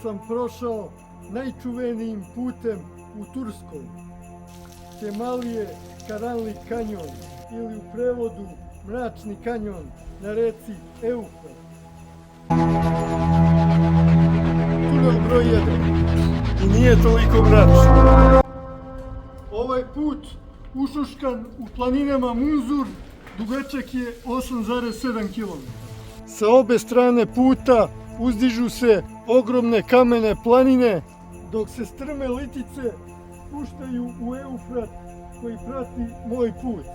sam prošao najčuvenijim putem u Turskoj. Kemalije Karanli kanjon ili u prevodu Mračni kanjon na reci Eufrat. Tunel broj 1 i nije toliko mračno. Ovaj put ušuškan u planinama Munzur dugačak je 8,7 km. Sa obe strane puta uzdižu se ogromne kamene planine, dok se strme litice spuštaju u Eufrat koji prati moj put.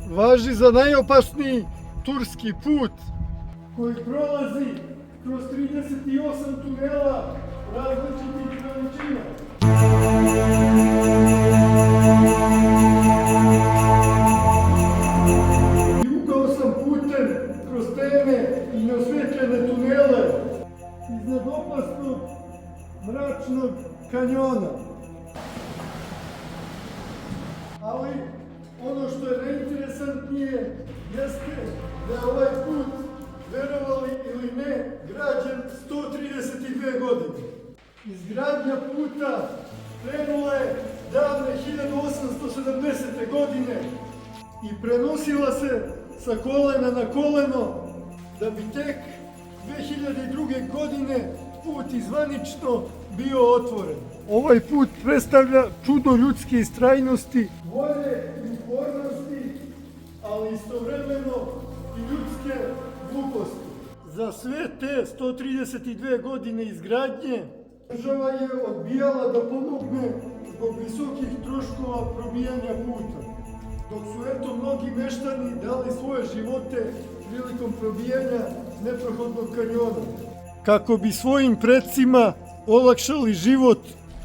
Važi za najopasniji turski put koji prolazi kroz 38 tunela različitih veličina. Jukao sam putem kroz teme i neosvetljene tunele iznad opasnog mračnog kanjona. Ali ono što je najinteresantnije jeste da je ovaj put, verovali ili ne, građen 132 godine. Izgradnja puta krenula je davne 1870. godine i prenosila se sa kolena na koleno, da bi tek 2002. godine put izvanično bio otvoren. Ovaj put predstavlja čudo ljudske istrajnosti, volje i upornosti, ali istovremeno i ljudske gluposti. Za sve te 132 godine izgradnje država je odbijala da pomogne zbog visokih troškova probijanja puta, dok su eto mnogi meštani dali svoje živote prilikom probijanja neprohodnog kanjona, kako bi svojim predsima olakšali život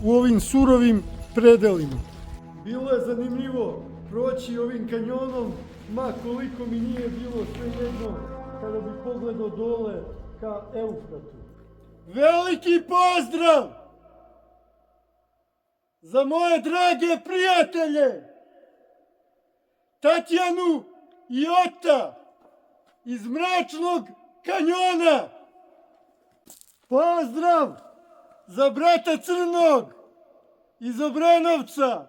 u ovim surovim predelima. Bilo je zanimljivo proći ovim kanjonom, ma koliko mi nije bilo svejedno kada bi pogledao dole ka Eufratu. Veliki pozdrav za moje drage prijatelje Tatjanu i Ota iz Mračnog kanjona. Pozdrav za brata Crnog iz Obranovca.